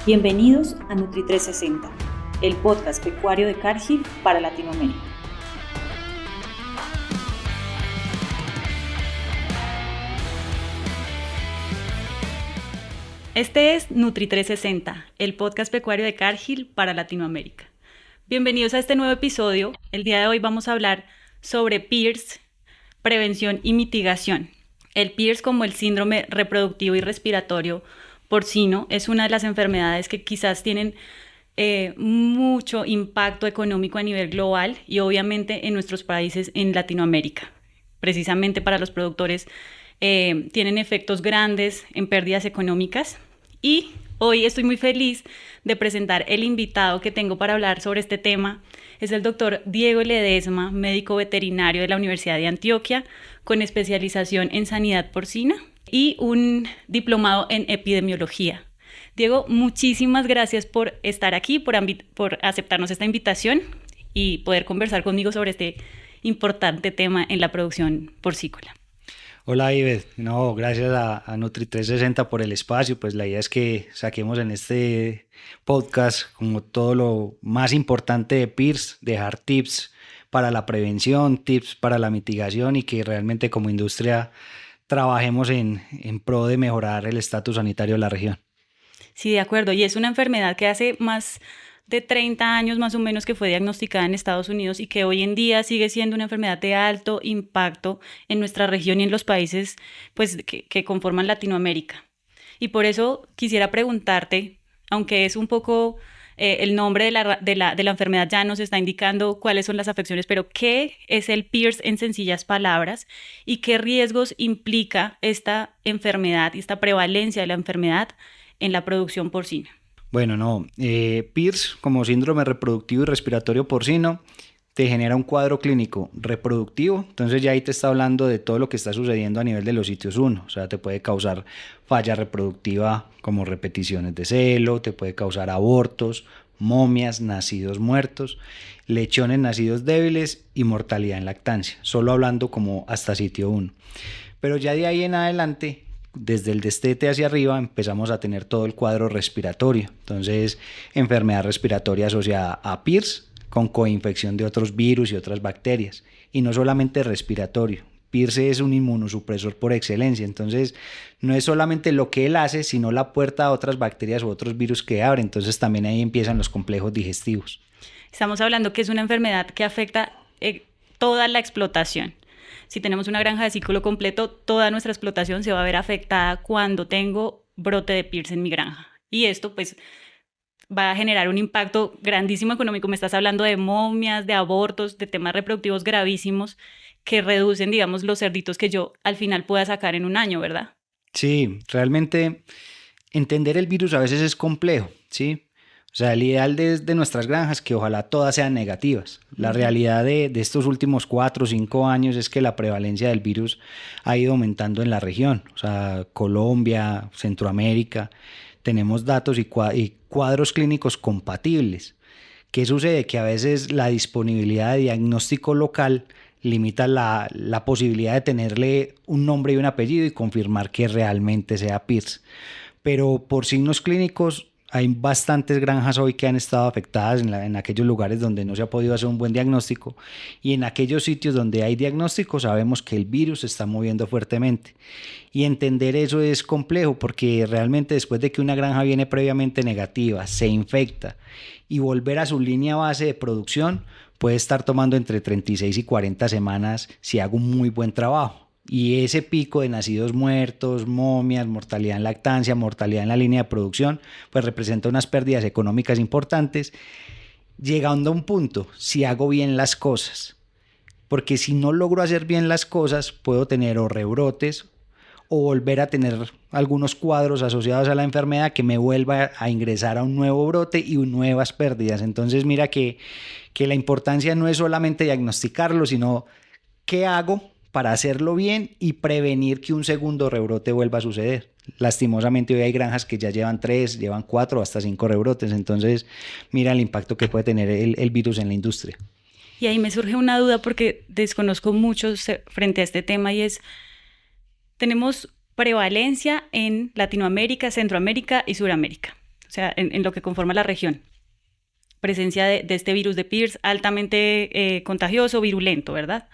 Bienvenidos a Nutri360, el podcast pecuario de Cargill para Latinoamérica. Este es Nutri360, el podcast pecuario de Cargill para Latinoamérica. Bienvenidos a este nuevo episodio. El día de hoy vamos a hablar sobre PIRS, prevención y mitigación. El PIRS, como el síndrome reproductivo y respiratorio porcino, es una de las enfermedades que quizás tienen mucho impacto económico a nivel global y obviamente en nuestros países en Latinoamérica. Precisamente para los productores tienen efectos grandes en pérdidas económicas y hoy estoy muy feliz de presentar el invitado que tengo para hablar sobre este tema. Es el doctor Diego Ledesma, médico veterinario de la Universidad de Antioquia, con especialización en sanidad porcina y un diplomado en epidemiología. Diego, muchísimas gracias por estar aquí, por aceptarnos esta invitación y poder conversar conmigo sobre este importante tema en la producción porcícola. Hola Ives, gracias a Nutri360 por el espacio. Pues la idea es que saquemos en este podcast como todo lo más importante de PIRS, dejar tips para la prevención, tips para la mitigación y que realmente como industria trabajemos en pro de mejorar el estatus sanitario de la región. Sí, de acuerdo, y es una enfermedad que hace más de 30 años más o menos que fue diagnosticada en Estados Unidos y que hoy en día sigue siendo una enfermedad de alto impacto en nuestra región y en los países pues, que conforman Latinoamérica. Y por eso quisiera preguntarte, aunque es un poco el nombre de la enfermedad ya nos está indicando cuáles son las afecciones, pero ¿qué es el PIRS en sencillas palabras y qué riesgos implica esta enfermedad y esta prevalencia de la enfermedad en la producción porcina? Bueno, PIRS, como síndrome reproductivo y respiratorio porcino, te genera un cuadro clínico reproductivo. Entonces ya ahí te está hablando de todo lo que está sucediendo a nivel de los sitios 1. O sea, te puede causar falla reproductiva como repeticiones de celo, te puede causar abortos, momias, nacidos muertos, lechones nacidos débiles y mortalidad en lactancia. Solo hablando como hasta sitio 1. Pero ya de ahí en adelante, desde el destete hacia arriba, empezamos a tener todo el cuadro respiratorio. Entonces, enfermedad respiratoria asociada a PIRS con coinfección de otros virus y otras bacterias. Y no solamente respiratorio. PIRS es un inmunosupresor por excelencia. Entonces, no es solamente lo que él hace, sino la puerta a otras bacterias u otros virus que abre. Entonces, también ahí empiezan los complejos digestivos. Estamos hablando que es una enfermedad que afecta toda la explotación. Si tenemos una granja de ciclo completo, toda nuestra explotación se va a ver afectada cuando tengo brote de PIRS en mi granja. Y esto pues va a generar un impacto grandísimo económico. Me estás hablando de momias, de abortos, de temas reproductivos gravísimos que reducen, digamos, los cerditos que yo al final pueda sacar en un año, ¿verdad? Sí, realmente entender el virus a veces es complejo, ¿sí? O sea, el ideal de nuestras granjas que ojalá todas sean negativas. La realidad de estos últimos 4 o 5 años es que la prevalencia del virus ha ido aumentando en la región. O sea, Colombia, Centroamérica, tenemos datos y cuadros clínicos compatibles. ¿Qué sucede? Que a veces la disponibilidad de diagnóstico local limita la posibilidad de tenerle un nombre y un apellido y confirmar que realmente sea PIRS. Pero por signos clínicos, hay bastantes granjas hoy que han estado afectadas en aquellos lugares donde no se ha podido hacer un buen diagnóstico, y en aquellos sitios donde hay diagnóstico sabemos que el virus se está moviendo fuertemente. Y entender eso es complejo porque realmente después de que una granja viene previamente negativa, se infecta y volver a su línea base de producción puede estar tomando entre 36 y 40 semanas si hago un muy buen trabajo. Y ese pico de nacidos muertos, momias, mortalidad en lactancia, mortalidad en la línea de producción, pues representa unas pérdidas económicas importantes, llegando a un punto, si hago bien las cosas. Porque si no logro hacer bien las cosas, puedo tener o rebrotes o volver a tener algunos cuadros asociados a la enfermedad que me vuelva a ingresar a un nuevo brote y nuevas pérdidas. Entonces mira que la importancia no es solamente diagnosticarlo, sino qué hago para hacerlo bien y prevenir que un segundo rebrote vuelva a suceder. Lastimosamente hoy hay granjas que ya llevan 3, llevan 4 hasta 5 rebrotes. Entonces mira el impacto que puede tener el virus en la industria. Y ahí me surge una duda porque desconozco mucho frente a este tema y es, tenemos prevalencia en Latinoamérica, Centroamérica y Suramérica. sea, en lo que conforma la región. Presencia de este virus de Pierce altamente contagioso, virulento, ¿verdad?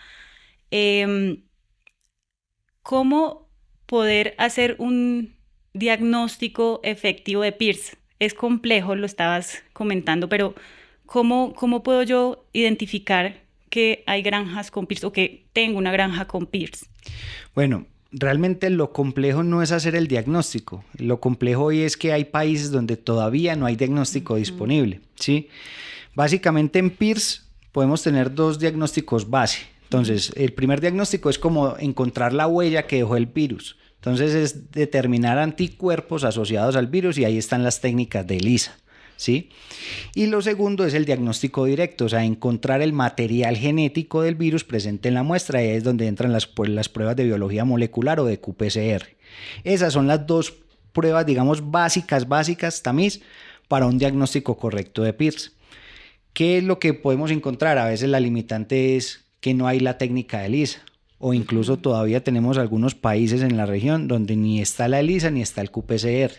¿Cómo poder hacer un diagnóstico efectivo de Pierce? Es complejo, lo estabas comentando, pero ¿cómo puedo yo identificar que hay granjas con Pierce o que tengo una granja con Pierce? Bueno, realmente lo complejo no es hacer el diagnóstico. Lo complejo hoy es que hay países donde todavía no hay diagnóstico disponible, ¿sí? Básicamente en Pierce podemos tener dos diagnósticos base. Entonces, el primer diagnóstico es como encontrar la huella que dejó el virus. Entonces, es determinar anticuerpos asociados al virus y ahí están las técnicas de ELISA, ¿sí? Y lo segundo es el diagnóstico directo, o sea, encontrar el material genético del virus presente en la muestra, y ahí es donde entran las pruebas de biología molecular o de qPCR. Esas son las dos pruebas, digamos, básicas, tamiz, para un diagnóstico correcto de Pierce. ¿Qué es lo que podemos encontrar? A veces la limitante es que no hay la técnica de ELISA, o incluso todavía tenemos algunos países en la región donde ni está la ELISA ni está el qPCR.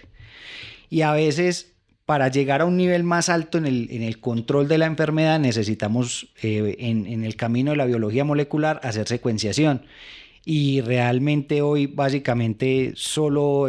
Y a veces, para llegar a un nivel más alto en el control de la enfermedad, necesitamos en el camino de la biología molecular hacer secuenciación. Y realmente hoy básicamente solo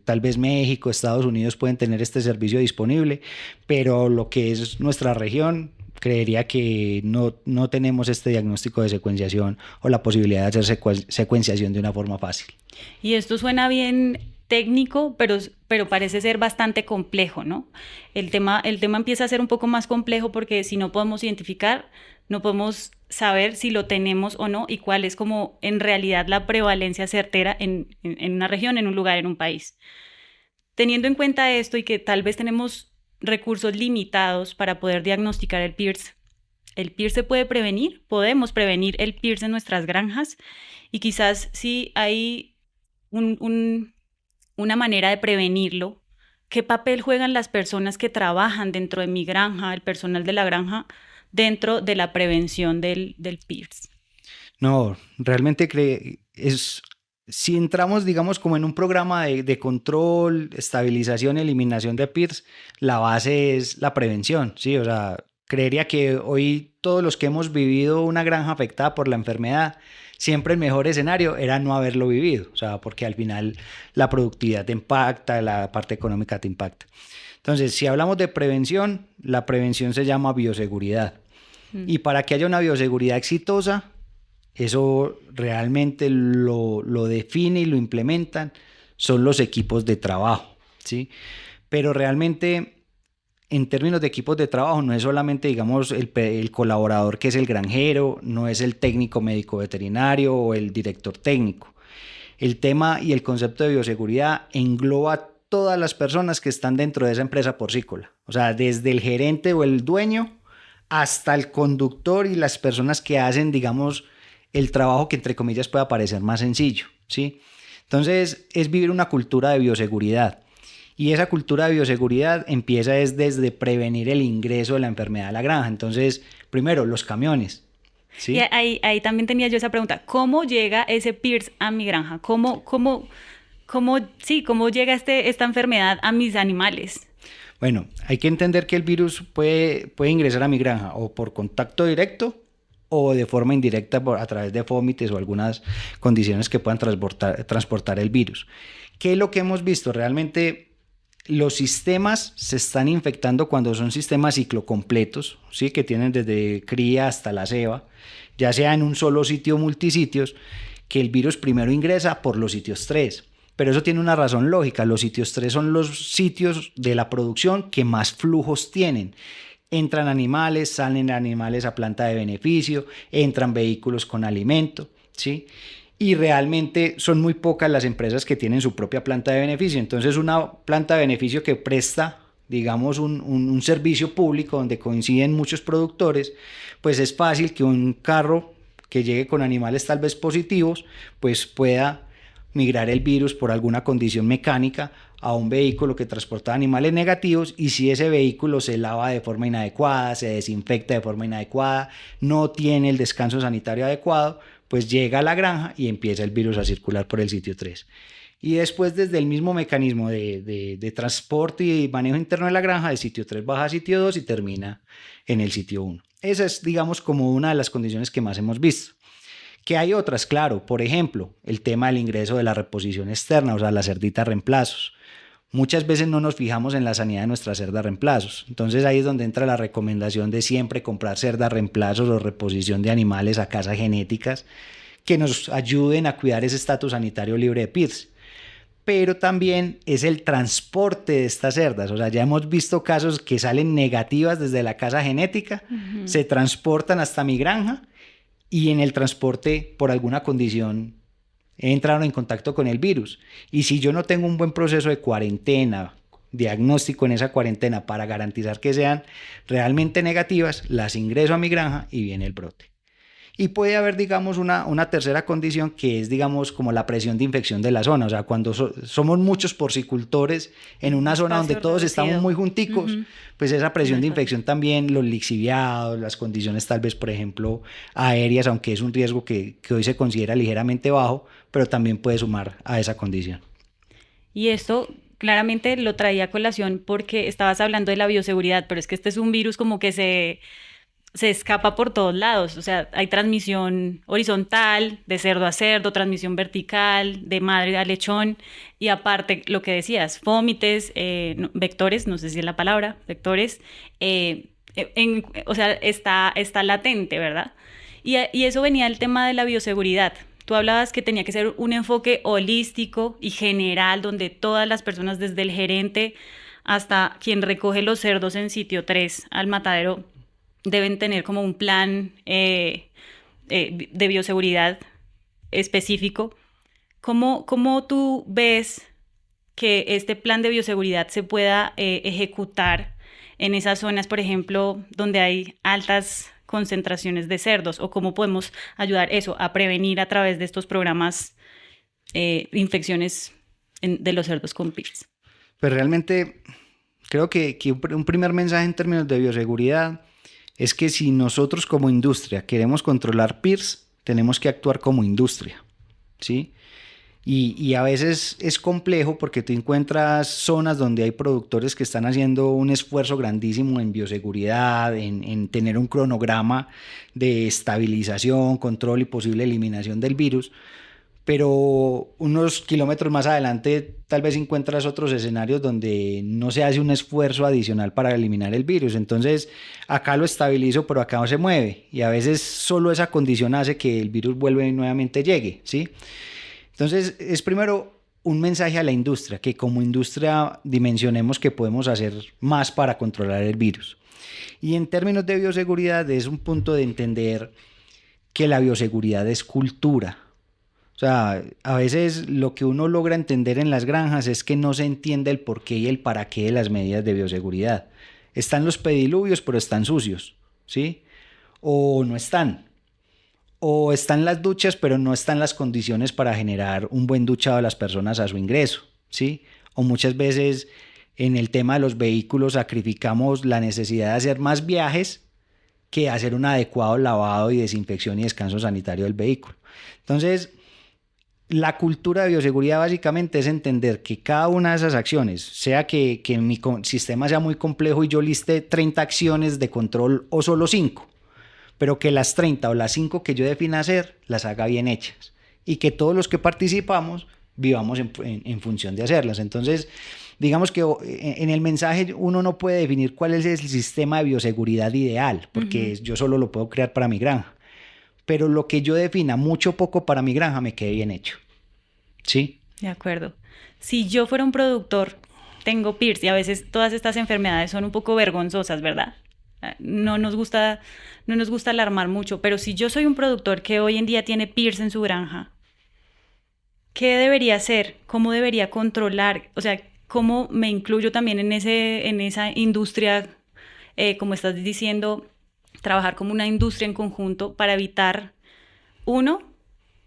tal vez México, Estados Unidos pueden tener este servicio disponible, pero lo que es nuestra región, creería que no tenemos este diagnóstico de secuenciación o la posibilidad de hacer secuenciación de una forma fácil. Y esto suena bien técnico, pero parece ser bastante complejo, ¿no? El tema empieza a ser un poco más complejo porque si no podemos identificar, no podemos saber si lo tenemos o no y cuál es como en realidad la prevalencia certera en una región, en un lugar, en un país. Teniendo en cuenta esto y que tal vez tenemos recursos limitados para poder diagnosticar el Pierce se puede prevenir, podemos prevenir el Pierce en nuestras granjas y quizás si hay una manera de prevenirlo, ¿qué papel juegan las personas que trabajan dentro de mi granja, el personal de la granja, dentro de la prevención del Pierce? No, realmente si entramos, digamos, como en un programa de control, estabilización, eliminación de Pierce, la base es la prevención, ¿sí? O sea, creería que hoy todos los que hemos vivido una granja afectada por la enfermedad, siempre el mejor escenario era no haberlo vivido, o sea, porque al final la productividad te impacta, la parte económica te impacta. Entonces, si hablamos de prevención, la prevención se llama bioseguridad. Y para que haya una bioseguridad exitosa, eso realmente lo define y lo implementan son los equipos de trabajo, ¿sí? Pero realmente en términos de equipos de trabajo no es solamente, digamos, el colaborador que es el granjero, no es el técnico médico veterinario o el director técnico. El tema y el concepto de bioseguridad engloba todas las personas que están dentro de esa empresa porcícola, o sea, desde el gerente o el dueño hasta el conductor y las personas que hacen, digamos, el trabajo que entre comillas pueda parecer más sencillo, ¿sí? Entonces es vivir una cultura de bioseguridad y esa cultura de bioseguridad empieza desde prevenir el ingreso de la enfermedad a la granja. Entonces, primero, los camiones, ¿sí? Y ahí también tenía yo esa pregunta, ¿cómo llega ese Pierce a mi granja? ¿Cómo llega esta enfermedad a mis animales? Bueno, hay que entender que el virus puede ingresar a mi granja o por contacto directo o de forma indirecta a través de vómites o algunas condiciones que puedan transportar el virus. ¿Qué es lo que hemos visto? Realmente los sistemas se están infectando cuando son sistemas ciclocompletos, ¿sí? Que tienen desde cría hasta la ceba, ya sea en un solo sitio o multisitios, que el virus primero ingresa por los sitios 3. Pero eso tiene una razón lógica. Los sitios 3 son los sitios de la producción que más flujos tienen. Entran animales, salen animales a planta de beneficio, entran vehículos con alimento, ¿sí? Y realmente son muy pocas las empresas que tienen su propia planta de beneficio. Entonces una planta de beneficio que presta, digamos, un servicio público donde coinciden muchos productores, pues es fácil que un carro que llegue con animales tal vez positivos, pues pueda migrar el virus por alguna condición mecánica a un vehículo que transporta animales negativos, y si ese vehículo se lava de forma inadecuada, se desinfecta de forma inadecuada, no tiene el descanso sanitario adecuado, pues llega a la granja y empieza el virus a circular por el sitio 3. Y después desde el mismo mecanismo de transporte y manejo interno de la granja, de sitio 3 baja a sitio 2 y termina en el sitio 1. Esa es, digamos, como una de las condiciones que más hemos visto. Que hay otras, claro, por ejemplo, el tema del ingreso de la reposición externa, o sea, las cerditas reemplazos. Muchas veces no nos fijamos en la sanidad de nuestras cerdas reemplazos. Entonces ahí es donde entra la recomendación de siempre comprar cerdas reemplazos o reposición de animales a casas genéticas que nos ayuden a cuidar ese estatus sanitario libre de PIRS. Pero también es el transporte de estas cerdas. O sea, ya hemos visto casos que salen negativas desde la casa genética, se transportan hasta mi granja y en el transporte, por alguna condición, entraron en contacto con el virus. Y si yo no tengo un buen proceso de cuarentena, diagnóstico en esa cuarentena para garantizar que sean realmente negativas, las ingreso a mi granja y viene el brote. Y puede haber, digamos, una tercera condición que es, digamos, como la presión de infección de la zona. O sea, cuando somos muchos porcicultores en una zona donde todos estamos muy junticos, pues esa presión de infección también, los lixiviados, las condiciones tal vez, por ejemplo, aéreas, aunque es un riesgo que hoy se considera ligeramente bajo, pero también puede sumar a esa condición. Y esto claramente lo traía a colación porque estabas hablando de la bioseguridad, pero es que este es un virus como que se escapa por todos lados. O sea, hay transmisión horizontal, de cerdo a cerdo, transmisión vertical, de madre a lechón, y aparte lo que decías, fómites, vectores, no sé si es la palabra, vectores, o sea, está latente, ¿verdad? Y eso venía del tema de la bioseguridad. Tú hablabas que tenía que ser un enfoque holístico y general, donde todas las personas, desde el gerente hasta quien recoge los cerdos en sitio 3 al matadero, deben tener como un plan de bioseguridad específico. ¿Cómo tú ves que este plan de bioseguridad se pueda ejecutar en esas zonas, por ejemplo, donde hay altas concentraciones de cerdos? ¿O cómo podemos ayudar eso a prevenir a través de estos programas infecciones de los cerdos con PIRS? Pues realmente creo que un primer mensaje en términos de bioseguridad es que si nosotros como industria queremos controlar PIRS, tenemos que actuar como industria, ¿sí? Y a veces es complejo porque tú encuentras zonas donde hay productores que están haciendo un esfuerzo grandísimo en bioseguridad, en tener un cronograma de estabilización, control y posible eliminación del virus, pero unos kilómetros más adelante tal vez encuentras otros escenarios donde no se hace un esfuerzo adicional para eliminar el virus. Entonces acá lo estabilizo, pero acá no se mueve, y a veces solo esa condición hace que el virus vuelva y nuevamente llegue, ¿sí? Entonces es primero un mensaje a la industria, que como industria dimensionemos que podemos hacer más para controlar el virus. Y en términos de bioseguridad es un punto de entender que la bioseguridad es cultura. O sea, a veces lo que uno logra entender en las granjas es que no se entiende el porqué y el para qué de las medidas de bioseguridad. Están los pediluvios, pero están sucios, ¿sí? O no están. O están las duchas, pero no están las condiciones para generar un buen duchado a las personas a su ingreso, ¿sí? O muchas veces en el tema de los vehículos sacrificamos la necesidad de hacer más viajes que hacer un adecuado lavado y desinfección y descanso sanitario del vehículo. Entonces, la cultura de bioseguridad básicamente es entender que cada una de esas acciones, sea que mi sistema sea muy complejo y yo liste 30 acciones de control o solo 5, pero que las 30 o las 5 que yo defina hacer las haga bien hechas y que todos los que participamos vivamos en función de hacerlas. Entonces, digamos que en el mensaje uno no puede definir cuál es el sistema de bioseguridad ideal, porque yo solo lo puedo crear para mi granja. Pero lo que yo defina mucho o poco para mi granja me quede bien hecho, ¿sí? De acuerdo. Si yo fuera un productor, tengo PIRS, y a veces todas estas enfermedades son un poco vergonzosas, ¿verdad? No nos gusta alarmar mucho, pero si yo soy un productor que hoy en día tiene PIRS en su granja, ¿qué debería hacer? ¿Cómo debería controlar? O sea, ¿cómo me incluyo también en esa industria, como estás diciendo, trabajar como una industria en conjunto para evitar, 1,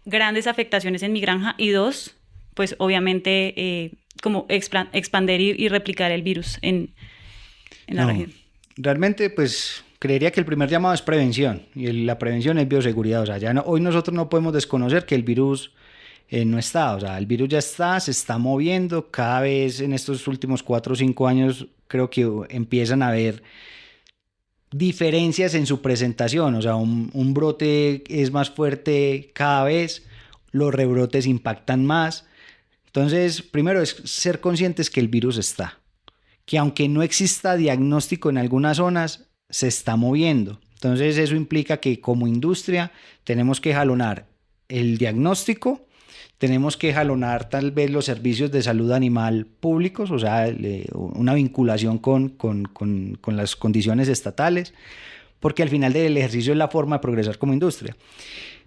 grandes afectaciones en mi granja, y 2, pues obviamente como expandir y replicar el virus en la región? Realmente, pues creería que el primer llamado es prevención, y la prevención es bioseguridad. O sea, hoy nosotros no podemos desconocer que el virus no está, o sea, el virus ya está, se está moviendo, cada vez en estos últimos 4 o 5 años creo que empiezan a haber diferencias en su presentación, o sea, un brote es más fuerte cada vez, los rebrotes impactan más. Entonces, primero es ser conscientes que el virus está, que aunque no exista diagnóstico en algunas zonas, se está moviendo. Entonces, eso implica que como industria tenemos que jalonar el diagnóstico, tenemos que jalonar tal vez los servicios de salud animal públicos, o sea, una vinculación con las condiciones estatales, porque al final del ejercicio es la forma de progresar como industria.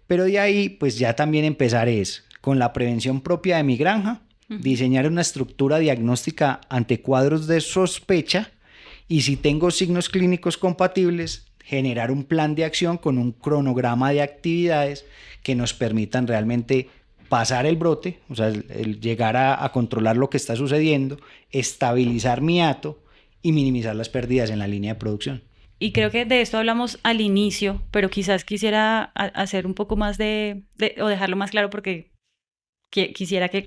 Pero de ahí, pues ya también empezar es con la prevención propia de mi granja, diseñar una estructura diagnóstica ante cuadros de sospecha y si tengo signos clínicos compatibles, generar un plan de acción con un cronograma de actividades que nos permitan realmente pasar el brote, o sea, el llegar a controlar lo que está sucediendo, estabilizar mi hato y minimizar las pérdidas en la línea de producción. Y creo que de esto hablamos al inicio, pero quizás quisiera hacer un poco más o dejarlo más claro porque quisiera que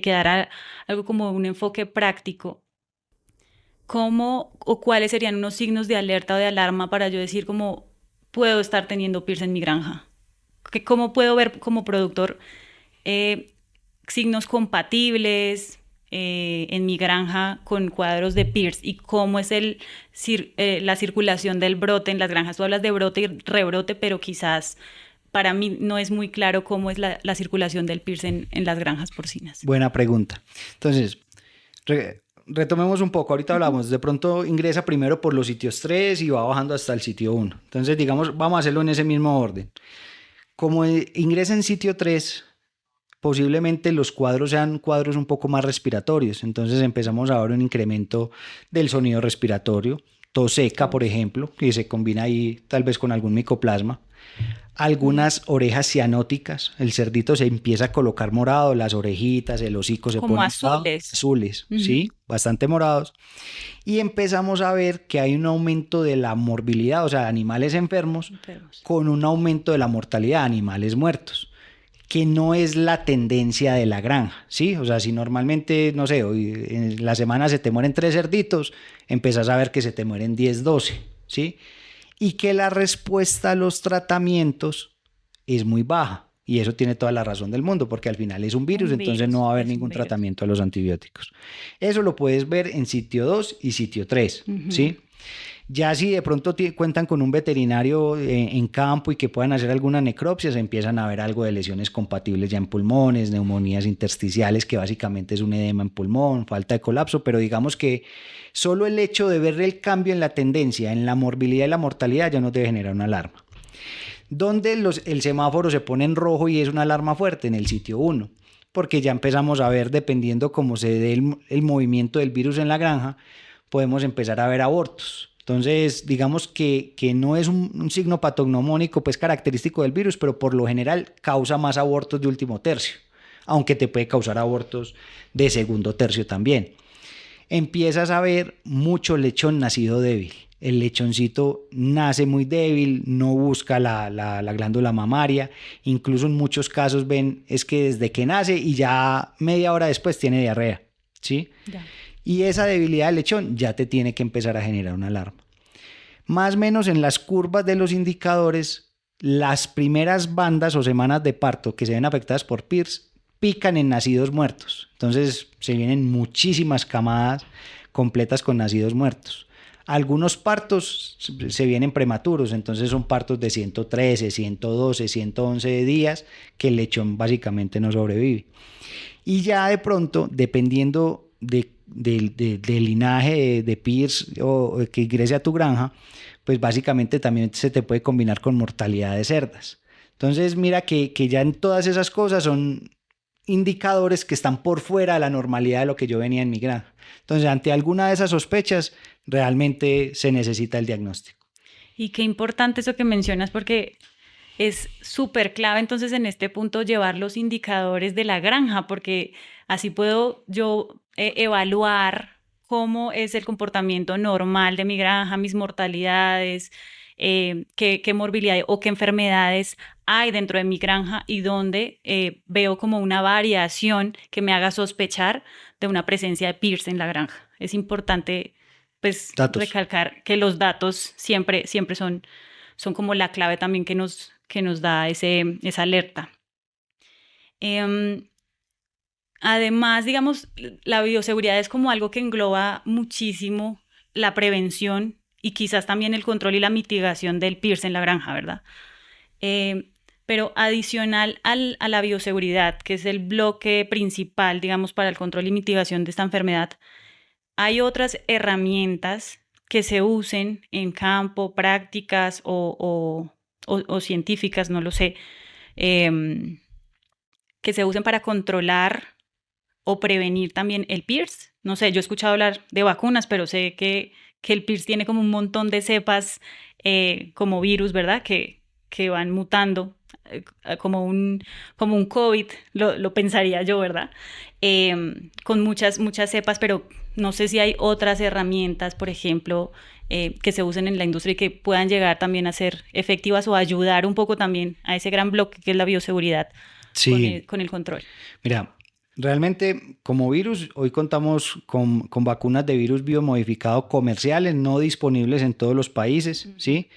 quedara algo como un enfoque práctico. ¿Cómo o cuáles serían unos signos de alerta o de alarma para yo decir cómo puedo estar teniendo PIRS en mi granja? ¿Cómo puedo ver como productor signos compatibles en mi granja con cuadros de PIRS y cómo es la circulación del brote en las granjas? Tú hablas de brote y rebrote, pero quizás para mí no es muy claro cómo es la circulación del PIRS en las granjas porcinas. Buena pregunta. Entonces, retomemos un poco. Ahorita hablamos, de pronto ingresa primero por los sitios 3 y va bajando hasta el sitio 1. Entonces, digamos, vamos a hacerlo en ese mismo orden. Como ingresa en sitio 3, posiblemente los cuadros sean cuadros un poco más respiratorios. Entonces empezamos a ver un incremento del sonido respiratorio, tos seca, por ejemplo, que se combina ahí tal vez con algún micoplasma. Algunas orejas cianóticas, el cerdito se empieza a colocar morado, las orejitas, el hocico se como pone azules. Azules, sí, bastante morados. Y empezamos a ver que hay un aumento de la morbilidad, o sea, animales enfermos, con un aumento de la mortalidad, animales muertos, que no es la tendencia de la granja, ¿sí? O sea, si normalmente, no sé, hoy en la semana se te mueren 3 cerditos, empiezas a ver que se te mueren 10, 12, ¿sí? Y que la respuesta a los tratamientos es muy baja. Y eso tiene toda la razón del mundo, porque al final es un virus, entonces no va a haber ningún tratamiento a los antibióticos. Eso lo puedes ver en sitio 2 y sitio 3, ¿sí? Ya si de pronto cuentan con un veterinario en campo y que puedan hacer alguna necropsia, se empiezan a ver algo de lesiones compatibles ya en pulmones, neumonías intersticiales, que básicamente es un edema en pulmón, falta de colapso, pero digamos que solo el hecho de ver el cambio en la tendencia, en la morbilidad y la mortalidad ya nos debe generar una alarma. ¿Dónde el semáforo se pone en rojo y es una alarma fuerte? En el sitio 1, porque ya empezamos a ver, dependiendo cómo se dé el movimiento del virus en la granja, podemos empezar a ver abortos. Entonces, digamos que no es un signo patognomónico pues característico del virus, pero por lo general causa más abortos de último tercio, aunque te puede causar abortos de segundo tercio también. Empiezas a ver mucho lechón nacido débil. El lechoncito nace muy débil, no busca la glándula mamaria, incluso en muchos casos ven es que desde que nace y ya media hora después tiene diarrea, ¿sí? Ya. Y esa debilidad del lechón ya te tiene que empezar a generar una alarma. Más o menos en las curvas de los indicadores, las primeras bandas o semanas de parto que se ven afectadas por PIRS pican en nacidos muertos. Entonces se vienen muchísimas camadas completas con nacidos muertos. Algunos partos se vienen prematuros, entonces son partos de 113, 112, 111 días que el lechón básicamente no sobrevive. Y ya de pronto, dependiendo del linaje de PIRS o que ingrese a tu granja, pues básicamente también se te puede combinar con mortalidad de cerdas. Entonces mira que ya en todas esas cosas son indicadores que están por fuera de la normalidad de lo que yo venía en mi granja. Entonces ante alguna de esas sospechas realmente se necesita el diagnóstico. Y qué importante eso que mencionas, porque es súper clave entonces en este punto llevar los indicadores de la granja, porque así puedo yo evaluar cómo es el comportamiento normal de mi granja, mis mortalidades, qué morbilidad o qué enfermedades hay dentro de mi granja y donde veo como una variación que me haga sospechar de una presencia de PIRS en la granja. Es importante pues recalcar que los datos siempre son como la clave también que nos da esa alerta. Además, digamos, la bioseguridad es como algo que engloba muchísimo la prevención y quizás también el control y la mitigación del PIRS en la granja, ¿verdad? Pero adicional a la bioseguridad, que es el bloque principal, digamos, para el control y mitigación de esta enfermedad, hay otras herramientas que se usen en campo, prácticas o científicas, no lo sé, que se usen para controlar o prevenir también el PIRS. No sé, yo he escuchado hablar de vacunas, pero sé que el PIRS tiene como un montón de cepas como virus, ¿verdad? Que van mutando, como un COVID, lo pensaría yo, ¿verdad? Con muchas cepas, pero no sé si hay otras herramientas, por ejemplo, que se usen en la industria y que puedan llegar también a ser efectivas o ayudar un poco también a ese gran bloque que es la bioseguridad con el control. Mira, realmente como virus, hoy contamos con vacunas de virus biomodificado comerciales, no disponibles en todos los países, ¿sí?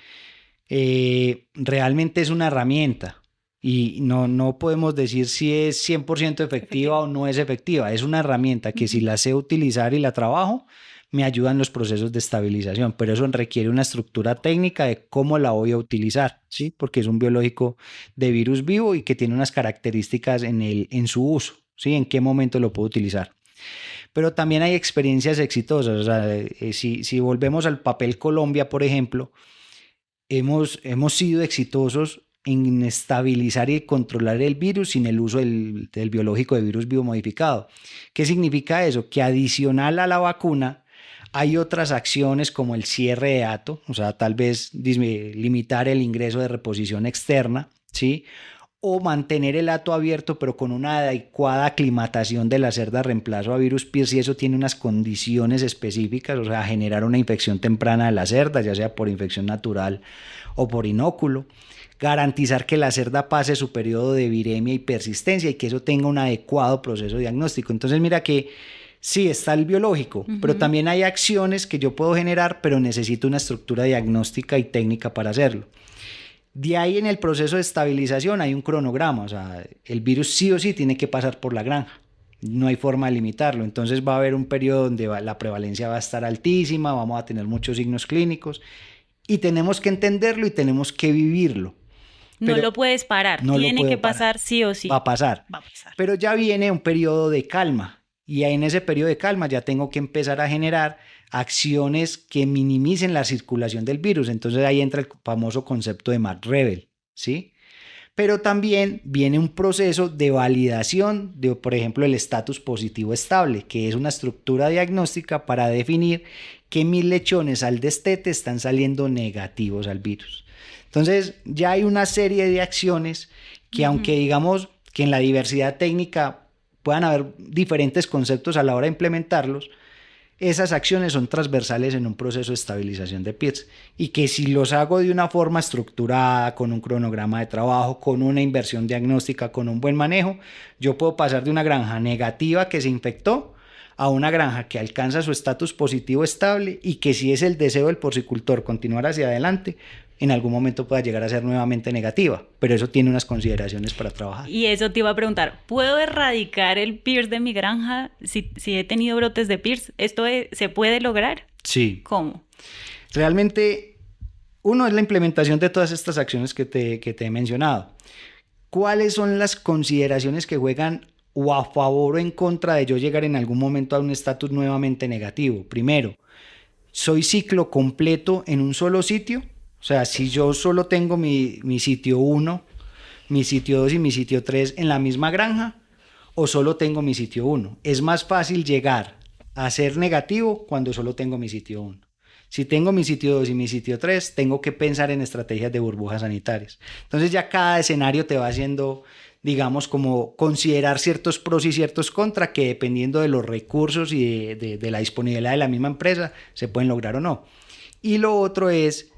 Realmente es una herramienta y no podemos decir si es 100% efectiva o no es efectiva. Es una herramienta que si la sé utilizar y la trabajo, me ayuda en los procesos de estabilización, pero eso requiere una estructura técnica de cómo la voy a utilizar, ¿sí? Porque es un biológico de virus vivo y que tiene unas características en su uso, ¿sí? En qué momento lo puedo utilizar. Pero también hay experiencias exitosas. O sea, si volvemos al papel Colombia, por ejemplo, hemos sido exitosos en estabilizar y controlar el virus sin el uso del biológico de virus biomodificado. ¿Qué significa eso? Que adicional a la vacuna hay otras acciones como el cierre de hato, o sea, tal vez limitar el ingreso de reposición externa, ¿sí? O mantener el hato abierto pero con una adecuada aclimatación de la cerda reemplazo a virus PIRS, y eso tiene unas condiciones específicas, o sea, generar una infección temprana de la cerda, ya sea por infección natural o por inóculo, garantizar que la cerda pase su periodo de viremia y persistencia y que eso tenga un adecuado proceso diagnóstico. Entonces mira que sí, está el biológico, pero también hay acciones que yo puedo generar, pero necesito una estructura diagnóstica y técnica para hacerlo. De ahí en el proceso de estabilización hay un cronograma, o sea, el virus sí o sí tiene que pasar por la granja, no hay forma de limitarlo, entonces va a haber un periodo donde la prevalencia va a estar altísima, vamos a tener muchos signos clínicos y tenemos que entenderlo y tenemos que vivirlo. No lo puedes parar, tiene que pasar sí o sí. Va a pasar, pero ya viene un periodo de calma. Y en ese periodo de calma ya tengo que empezar a generar acciones que minimicen la circulación del virus. Entonces ahí entra el famoso concepto de MAC-Rebel, ¿sí? Pero también viene un proceso de validación de, por ejemplo, el estatus positivo estable, que es una estructura diagnóstica para definir que mis lechones al destete están saliendo negativos al virus. Entonces ya hay una serie de acciones que aunque digamos que en la diversidad técnica puedan haber diferentes conceptos a la hora de implementarlos, esas acciones son transversales en un proceso de estabilización de PIRS y que si los hago de una forma estructurada, con un cronograma de trabajo, con una inversión diagnóstica, con un buen manejo, yo puedo pasar de una granja negativa que se infectó a una granja que alcanza su estatus positivo estable y que si es el deseo del porcicultor continuar hacia adelante, en algún momento pueda llegar a ser nuevamente negativa, pero eso tiene unas consideraciones para trabajar. Y eso te iba a preguntar, ¿puedo erradicar el PIRS de mi granja si he tenido brotes de PIRS? ¿Esto se puede lograr? Sí. ¿Cómo? Realmente, uno es la implementación de todas estas acciones que te he mencionado. ¿Cuáles son las consideraciones que juegan o a favor o en contra de yo llegar en algún momento a un estatus nuevamente negativo? Primero, ¿soy ciclo completo en un solo sitio? O sea, si yo solo tengo mi sitio 1, mi sitio 2 y mi sitio 3 en la misma granja, o solo tengo mi sitio 1. Es más fácil llegar a ser negativo cuando solo tengo mi sitio 1. Si tengo mi sitio 2 y mi sitio 3, tengo que pensar en estrategias de burbujas sanitarias. Entonces ya cada escenario te va haciendo, digamos, como considerar ciertos pros y ciertos contras que dependiendo de los recursos y de la disponibilidad de la misma empresa se pueden lograr o no. Y lo otro es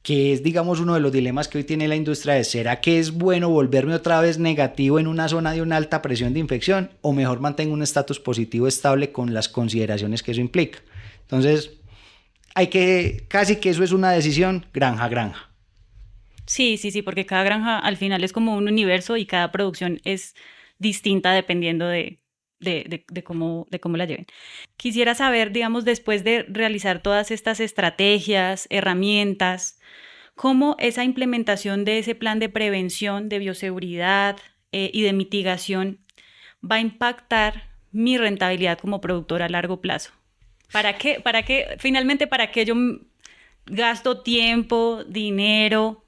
que es, digamos, uno de los dilemas que hoy tiene la industria es, ¿será que es bueno volverme otra vez negativo en una zona de una alta presión de infección o mejor mantengo un estatus positivo estable con las consideraciones que eso implica? Entonces, casi que eso es una decisión granja a granja. Sí, porque cada granja al final es como un universo y cada producción es distinta dependiendo de cómo la lleven. Quisiera saber, digamos, después de realizar todas estas estrategias, herramientas, cómo esa implementación de ese plan de prevención, de bioseguridad y de mitigación va a impactar mi rentabilidad como productora a largo plazo. ¿Para qué yo gasto tiempo, dinero,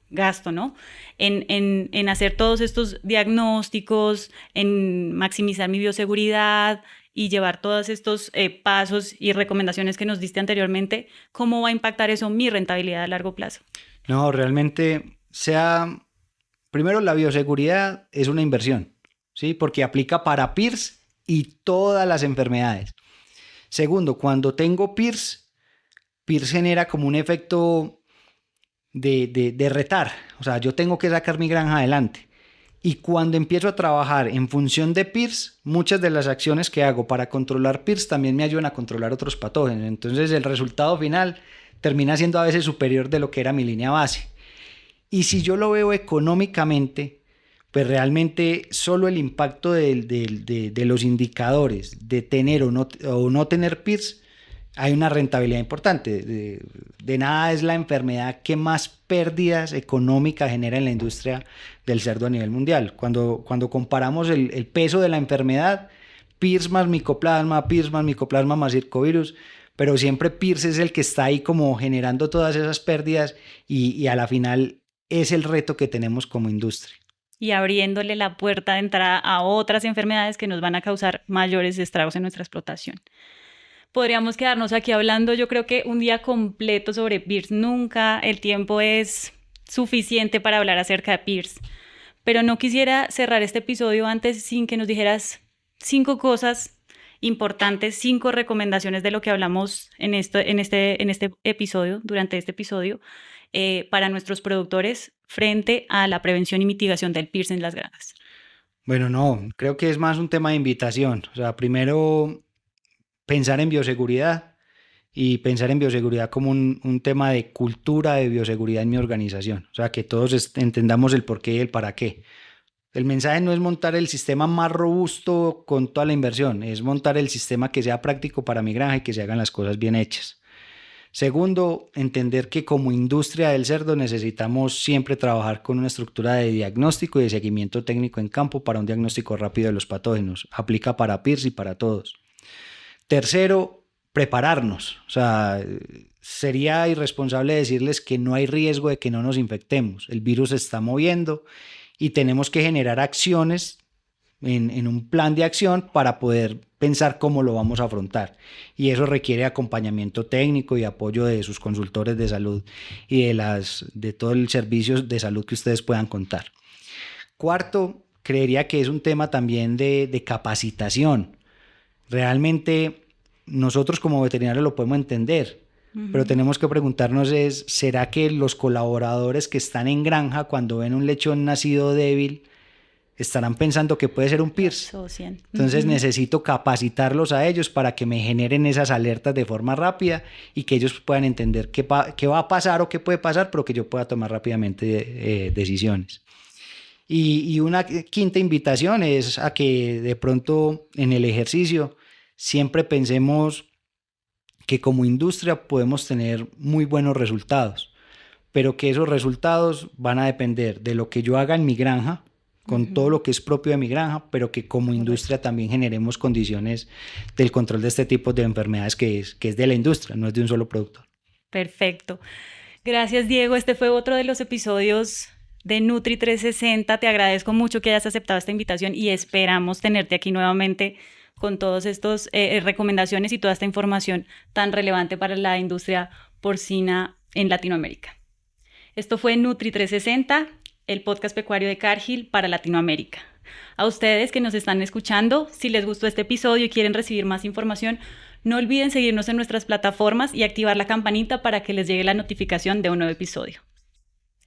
¿no? En hacer todos estos diagnósticos, en maximizar mi bioseguridad y llevar todos estos pasos y recomendaciones que nos diste anteriormente? ¿Cómo va a impactar eso mi rentabilidad a largo plazo? No, realmente primero la bioseguridad es una inversión, ¿sí? Porque aplica para PIRS y todas las enfermedades. Segundo, cuando tengo PIRS genera como un efecto de retar, o sea, yo tengo que sacar mi granja adelante. Y cuando empiezo a trabajar en función de PIRS, muchas de las acciones que hago para controlar PIRS también me ayudan a controlar otros patógenos. Entonces el resultado final termina siendo a veces superior de lo que era mi línea base. Y si yo lo veo económicamente, pues realmente solo el impacto de los indicadores de tener o no tener PIRS, hay una rentabilidad importante. De nada es la enfermedad que más pérdidas económicas genera en la industria del cerdo a nivel mundial. Cuando comparamos el peso de la enfermedad, PIRS más micoplasma más circovirus, pero siempre PIRS es el que está ahí como generando todas esas pérdidas y a la final es el reto que tenemos como industria. Y abriéndole la puerta de entrada a otras enfermedades que nos van a causar mayores estragos en nuestra explotación. Podríamos quedarnos aquí hablando, yo creo que un día completo sobre PIRS. Nunca el tiempo es suficiente para hablar acerca de PIRS. Pero no quisiera cerrar este episodio antes sin que nos dijeras 5 cosas importantes, 5 recomendaciones de lo que hablamos en este episodio, durante este episodio, para nuestros productores frente a la prevención y mitigación del PIRS en las granjas. Bueno, no, creo que es más un tema de invitación. O sea, primero pensar en bioseguridad y pensar en bioseguridad como un tema de cultura de bioseguridad en mi organización. O sea, que todos entendamos el por qué y el para qué. El mensaje no es montar el sistema más robusto con toda la inversión, es montar el sistema que sea práctico para mi granja y que se hagan las cosas bien hechas. Segundo, entender que como industria del cerdo necesitamos siempre trabajar con una estructura de diagnóstico y de seguimiento técnico en campo para un diagnóstico rápido de los patógenos. Aplica para PIRS y para todos. Tercero, prepararnos. O sea, sería irresponsable decirles que no hay riesgo de que no nos infectemos. El virus se está moviendo y tenemos que generar acciones en un plan de acción para poder pensar cómo lo vamos a afrontar. Y eso requiere acompañamiento técnico y apoyo de sus consultores de salud y de todo el servicio de salud que ustedes puedan contar. Cuarto, creería que es un tema también de capacitación. Realmente nosotros como veterinarios lo podemos entender, pero tenemos que preguntarnos ¿será que los colaboradores que están en granja cuando ven un lechón nacido débil estarán pensando que puede ser un PIRS? Entonces necesito capacitarlos a ellos para que me generen esas alertas de forma rápida y que ellos puedan entender qué va a pasar o qué puede pasar, pero que yo pueda tomar rápidamente decisiones. Y una quinta invitación es a que de pronto en el ejercicio siempre pensemos que como industria podemos tener muy buenos resultados, pero que esos resultados van a depender de lo que yo haga en mi granja, con todo lo que es propio de mi granja, pero que como industria también generemos condiciones del control de este tipo de enfermedades que es de la industria, no es de un solo productor. Perfecto. Gracias, Diego. Este fue otro de los episodios de Nutri 360. Te agradezco mucho que hayas aceptado esta invitación y esperamos tenerte aquí nuevamente con todas estas recomendaciones y toda esta información tan relevante para la industria porcina en Latinoamérica. Esto fue Nutri360, el podcast pecuario de Cargill para Latinoamérica. A ustedes que nos están escuchando, si les gustó este episodio y quieren recibir más información, no olviden seguirnos en nuestras plataformas y activar la campanita para que les llegue la notificación de un nuevo episodio.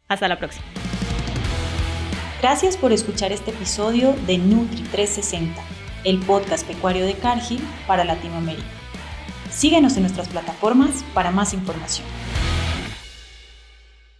Hasta la próxima. Gracias por escuchar este episodio de Nutri360, el podcast pecuario de Cargill para Latinoamérica. Síguenos en nuestras plataformas para más información.